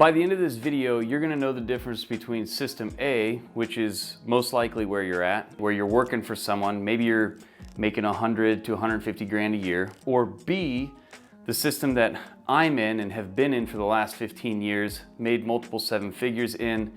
By the end of this video, you're gonna know the difference between system A, which is most likely where you're at, where you're working for someone, maybe you're making 100 to 150 grand a year, or B, the system that I'm in and have been in for the last 15 years, made multiple seven figures in,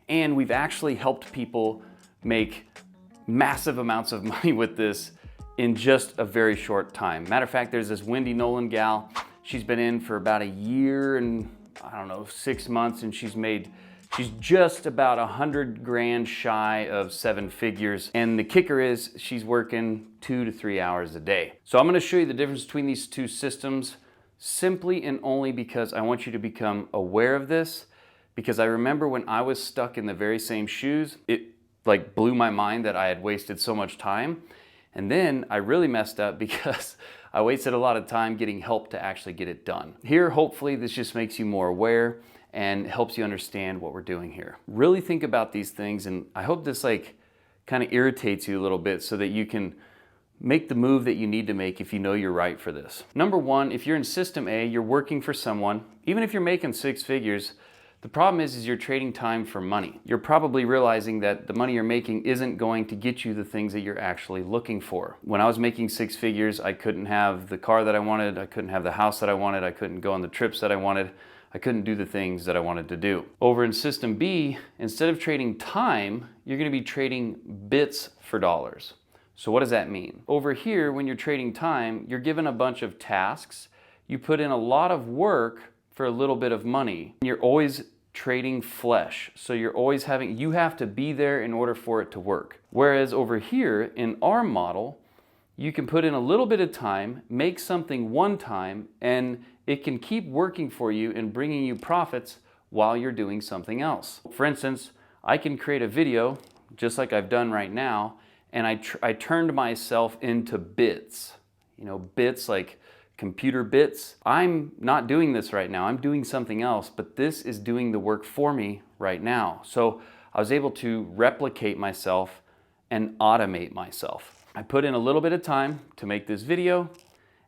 and we've actually helped people make massive amounts of money with this in just a very short time. Matter of fact, there's this Wendy Nolan gal, she's been in for about a year and I don't know, 6 months, and she's just about 100 grand shy of seven figures. And the kicker is she's working 2 to 3 hours a day. So I'm gonna show you the difference between these two systems simply and only because I want you to become aware of this, because I remember when I was stuck in the very same shoes, it like blew my mind that I had wasted so much time. And then I really messed up because I wasted a lot of time getting help to actually get it done. Here, hopefully this just makes you more aware and helps you understand what we're doing here. Really think about these things, and I hope this kind of irritates you a little bit so that you can make the move that you need to make if you know you're right for this. Number one, if you're in system A, you're working for someone, even if you're making 6 figures, the problem is you're trading time for money. You're probably realizing that the money you're making isn't going to get you the things that you're actually looking for. When I was making 6 figures, I couldn't have the car that I wanted, I couldn't have the house that I wanted, I couldn't go on the trips that I wanted, I couldn't do the things that I wanted to do. Over in system B, instead of trading time, you're gonna be trading bits for dollars. So what does that mean? Over here, when you're trading time, you're given a bunch of tasks, you put in a lot of work for a little bit of money. You're always trading flesh. So you have to be there in order for it to work. Whereas over here in our model, you can put in a little bit of time, make something one time, and it can keep working for you and bringing you profits while you're doing something else. For instance, I can create a video just like I've done right now, and I turned myself into bits. You know, bits like computer bits. I'm not doing this right now, I'm doing something else, but this is doing the work for me right now. So I was able to replicate myself and automate myself. I put in a little bit of time to make this video,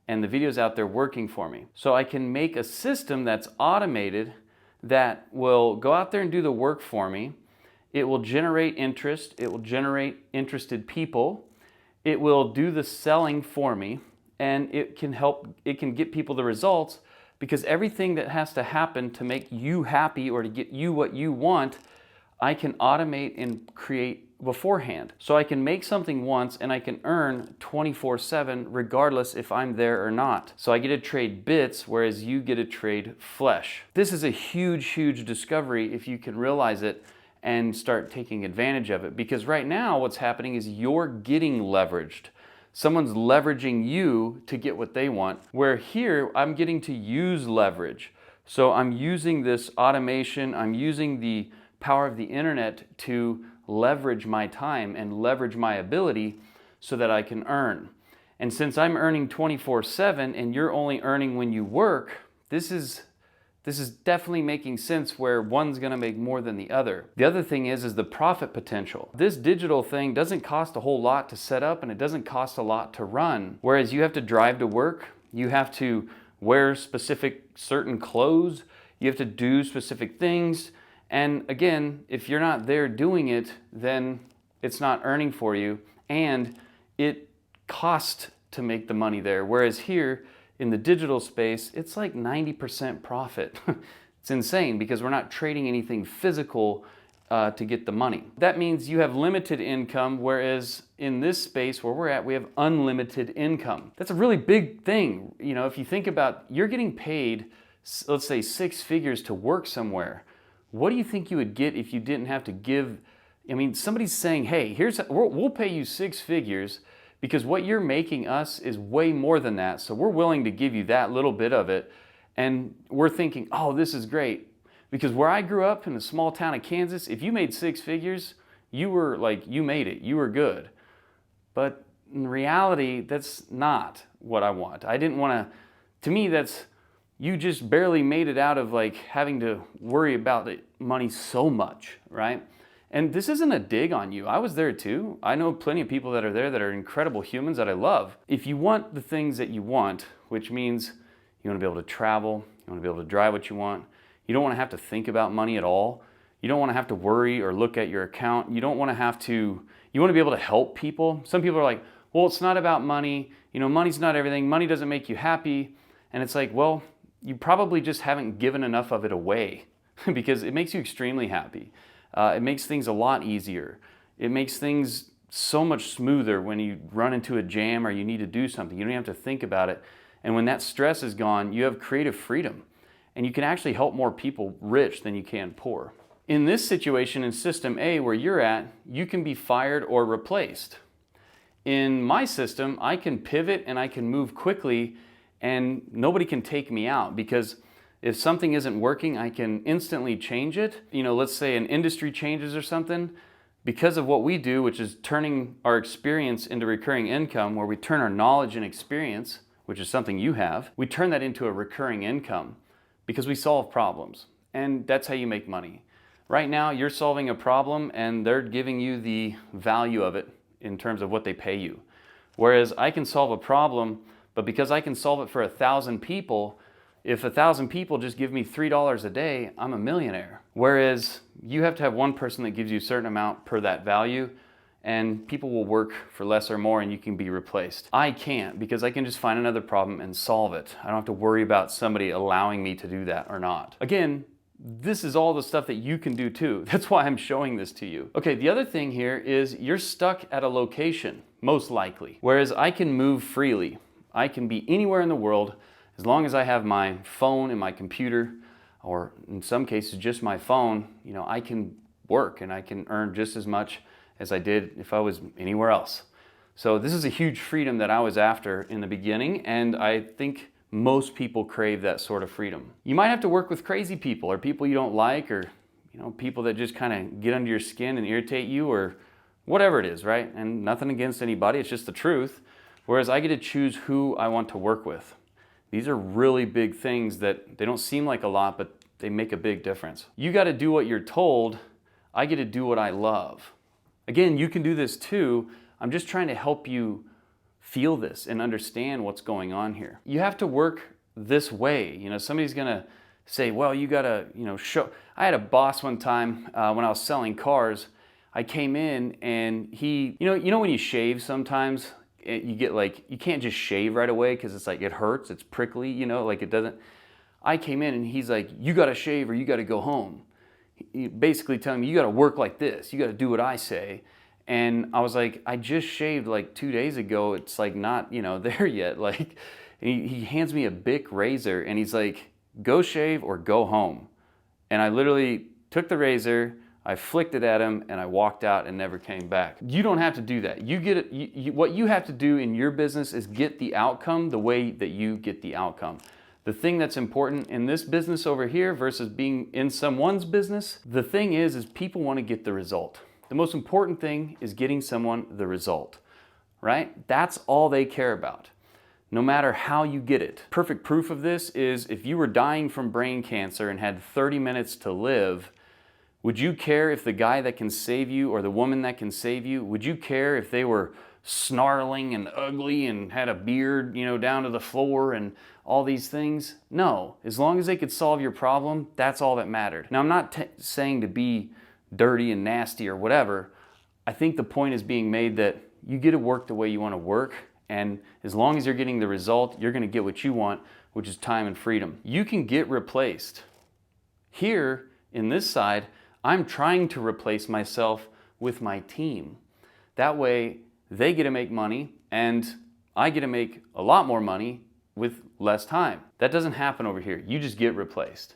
and the video's out there working for me. So I can make a system that's automated that will go out there and do the work for me. It will generate interest, it will generate interested people, it will do the selling for me, and it can get people the results, because everything that has to happen to make you happy or to get you what you want, I can automate and create beforehand. So I can make something once and I can earn 24/7 regardless if I'm there or not. So I get to trade bits, whereas you get to trade flesh. This is a huge, huge discovery if you can realize it and start taking advantage of it, because right now what's happening is you're getting leveraged. Someone's leveraging you to get what they want, where here I'm getting to use leverage. So I'm using this automation, I'm using the power of the internet to leverage my time and leverage my ability so that I can earn. And since I'm earning 24/7 and you're only earning when you work, this is definitely making sense where one's gonna make more than the other. The other thing is the profit potential. This digital thing doesn't cost a whole lot to set up, and it doesn't cost a lot to run. Whereas you have to drive to work, you have to wear certain clothes, you have to do specific things. And again, if you're not there doing it, then it's not earning for you, and it costs to make the money there. Whereas here, in the digital space, it's like 90% profit. It's insane because we're not trading anything physical to get the money. That means you have limited income, whereas in this space where we're at, we have unlimited income. That's a really big thing. You know, if you think about, you're getting paid, let's say 6 figures to work somewhere. What do you think you would get if you didn't have to give? I mean, somebody's saying, hey, we'll pay you 6 figures, because what you're making us is way more than that. So we're willing to give you that little bit of it. And we're thinking, oh, this is great. Because where I grew up in the small town of Kansas, if you made 6 figures, you made it, you were good. But in reality, that's not what I want. To me, you just barely made it out of having to worry about the money so much, right? And this isn't a dig on you. I was there too. I know plenty of people that are there that are incredible humans that I love. If you want the things that you want, which means you want to be able to travel, you want to be able to drive what you want, You don't want to have to think about money at all. You don't want to have to worry or look at your account. You don't want to have to, you want to be able to help people. Some people are like, well, it's not about money. You know, money's not everything. Money doesn't make you happy. And it's like, well, you probably just haven't given enough of it away because it makes you extremely happy. It makes things a lot easier. It makes things so much smoother when you run into a jam or you need to do something. You don't have to think about it. And when that stress is gone, you have creative freedom. And you can actually help more people rich than you can poor. In this situation in system A where you're at, you can be fired or replaced. In my system, I can pivot and I can move quickly and nobody can take me out, because if something isn't working, I can instantly change it. You know, let's say an industry changes or something. Because of what we do, which is turning our experience into recurring income, where we turn our knowledge and experience, which is something you have, we turn that into a recurring income because we solve problems. And that's how you make money. Right now, you're solving a problem and they're giving you the value of it in terms of what they pay you. Whereas I can solve a problem, but because I can solve it for 1,000 people, if 1,000 people just give me $3 a day, I'm a millionaire. Whereas you have to have one person that gives you a certain amount per that value, and people will work for less or more and you can be replaced. I can't, because I can just find another problem and solve it. I don't have to worry about somebody allowing me to do that or not. Again, this is all the stuff that you can do too. That's why I'm showing this to you. Okay, the other thing here is you're stuck at a location, most likely. Whereas I can move freely. I can be anywhere in the world as long as I have my phone and my computer, or in some cases just my phone. You know, I can work and I can earn just as much as I did if I was anywhere else. So this is a huge freedom that I was after in the beginning, and I think most people crave that sort of freedom. You might have to work with crazy people or people you don't like, or people that just kind of get under your skin and irritate you, or whatever it is, right? And nothing against anybody, it's just the truth. Whereas I get to choose who I want to work with. These are really big things that they don't seem like a lot, but they make a big difference. You got to do what you're told. I get to do what I love. Again, you can do this too. I'm just trying to help you feel this and understand what's going on here. You have to work this way. You know, somebody's gonna say, well, you gotta, show. I had a boss one time when I was selling cars. I came in and he, when you shave sometimes, you get like, you can't just shave right away because it's like, it hurts, it's prickly, like it doesn't. I came in and he's like, you gotta shave or you gotta go home. He basically telling me, you gotta work like this, you gotta do what I say. And I was like, I just shaved like 2 days ago. It's like not, there yet. Like, he hands me a Bic razor and he's like, go shave or go home. And I literally took the razor, I flicked it at him, and I walked out and never came back. You don't have to do that. You get it. What you have to do in your business is get the outcome the way that you get the outcome. The thing that's important in this business over here versus being in someone's business, the thing is people want to get the result. The most important thing is getting someone the result, right? That's all they care about, no matter how you get it. Perfect proof of this is if you were dying from brain cancer and had 30 minutes to live, would you care if the guy that can save you or the woman that can save you, would you care if they were snarling and ugly and had a beard, down to the floor and all these things? No, as long as they could solve your problem, that's all that mattered. Now, I'm not saying to be dirty and nasty or whatever. I think the point is being made that you get to work the way you want to work, and as long as you're getting the result, you're going to get what you want, which is time and freedom. You can get replaced. Here, in this side, I'm trying to replace myself with my team. That way, they get to make money, and I get to make a lot more money with less time. That doesn't happen over here. You just get replaced.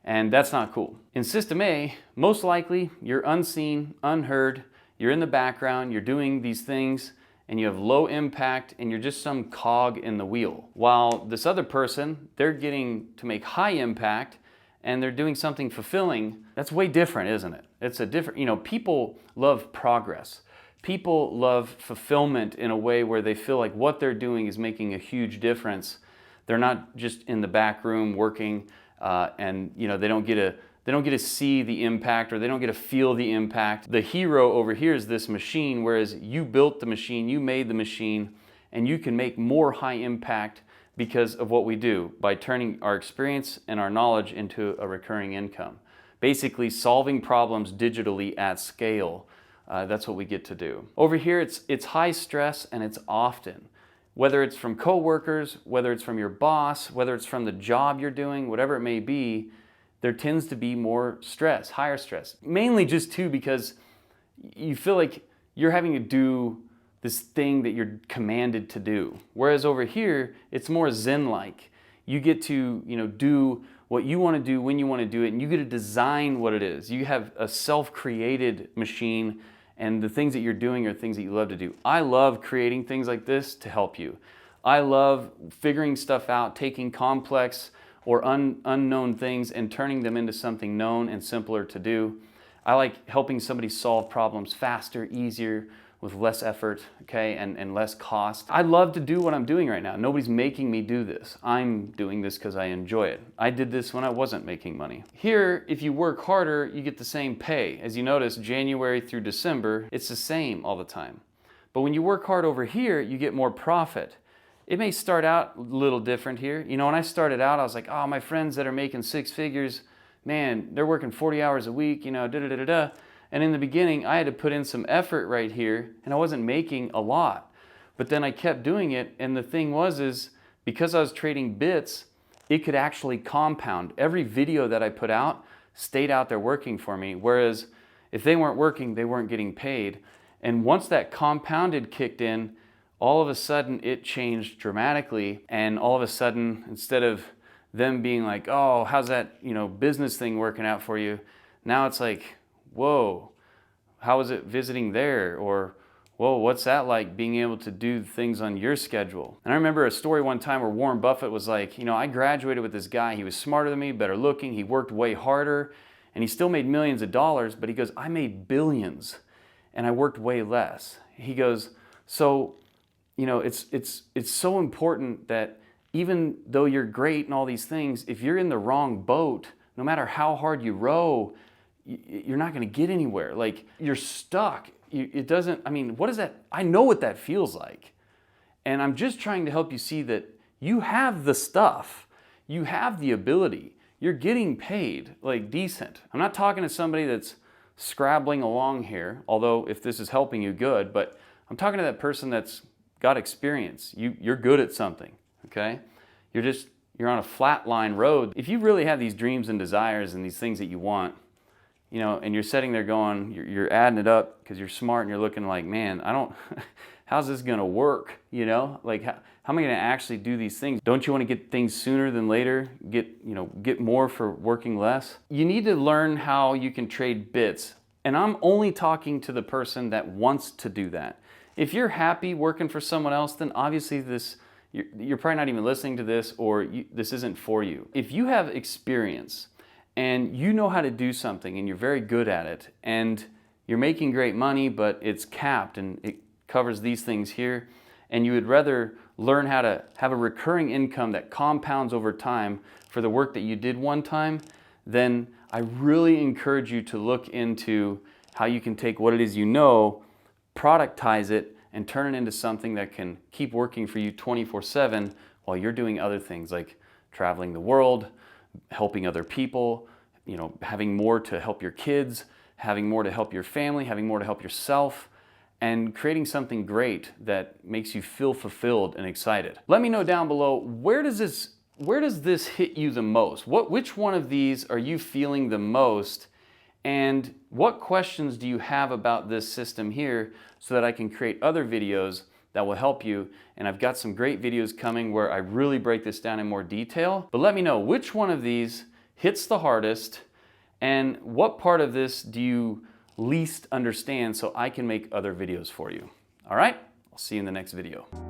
And that's not cool. In System A, most likely you're unseen, unheard, you're in the background, you're doing these things, and you have low impact, and you're just some cog in the wheel. While this other person, they're getting to make high impact, and they're doing something fulfilling. That's way different, isn't it? It's a different, people love progress. People love fulfillment in a way where they feel like what they're doing is making a huge difference. They're not just in the back room working, and they don't get to see the impact, or they don't get to feel the impact. The hero over here is this machine, whereas you built the machine, you made the machine, and you can make more high impact because of what we do by turning our experience and our knowledge into a recurring income. Basically solving problems digitally at scale. That's what we get to do. Over here, it's high stress and it's often. Whether it's from coworkers, whether it's from your boss, whether it's from the job you're doing, whatever it may be, there tends to be more stress, higher stress. Mainly just too because you feel like you're having to do this thing that you're commanded to do. Whereas over here, it's more Zen-like. You get to, do what you want to do when you want to do it, and you get to design what it is. You have a self-created machine, and the things that you're doing are things that you love to do. I love creating things like this to help you. I love figuring stuff out, taking complex or unknown things and turning them into something known and simpler to do. I like helping somebody solve problems faster, easier, with less effort, okay, and less cost. I love to do what I'm doing right now. Nobody's making me do this. I'm doing this because I enjoy it. I did this when I wasn't making money. Here, if you work harder, you get the same pay. As you notice, January through December, it's the same all the time. But when you work hard over here, you get more profit. It may start out a little different here. When I started out, I was like, oh, my friends that are making 6 figures, man, they're working 40 hours a week, da-da-da-da-da. And in the beginning, I had to put in some effort right here, and I wasn't making a lot. But then I kept doing it, and the thing is because I was trading bits, it could actually compound. Every video that I put out stayed out there working for me, whereas if they weren't working, they weren't getting paid. And once that compounded kicked in, all of a sudden it changed dramatically, and all of a sudden, instead of them being like, oh, how's that business thing working out for you? Now it's like, whoa, how is it visiting there? Or, whoa, what's that like being able to do things on your schedule? And I remember a story one time where Warren Buffett was like, I graduated with this guy. He was smarter than me, better looking. He worked way harder and he still made millions of dollars, but he goes, I made billions and I worked way less. He goes, so, it's so important that even though you're great and all these things, if you're in the wrong boat, no matter how hard you row, you're not going to get anywhere. Like, you're stuck. What is that? I know what that feels like. And I'm just trying to help you see that you have the stuff. You have the ability. You're getting paid, like, decent. I'm not talking to somebody that's scrabbling along here, although if this is helping you, good, but I'm talking to that person that's got experience. You're good at something, okay? You're on a flatline road. If you really have these dreams and desires and these things that you want, and you're sitting there going, you're adding it up because you're smart and you're looking like, man, how's this gonna work? Like, how am I gonna actually do these things? Don't you want to get things sooner than later? Get more for working less? You need to learn how you can trade bits. And I'm only talking to the person that wants to do that. If you're happy working for someone else, then obviously you're probably not even listening to this, or this isn't for you. If you have experience, and you know how to do something and you're very good at it and you're making great money, but it's capped and it covers these things here, and you would rather learn how to have a recurring income that compounds over time for the work that you did one time, then I really encourage you to look into how you can take what it is productize it, and turn it into something that can keep working for you 24/7 while you're doing other things like traveling the world, helping other people, having more to help your kids, having more to help your family, having more to help yourself, and creating something great that makes you feel fulfilled and excited. Let me know down below, where does this hit you the most? Which one of these are you feeling the most? And what questions do you have about this system here so that I can create other videos that will help you? And I've got some great videos coming where I really break this down in more detail. But let me know which one of these hits the hardest and what part of this do you least understand so I can make other videos for you. All right, I'll see you in the next video.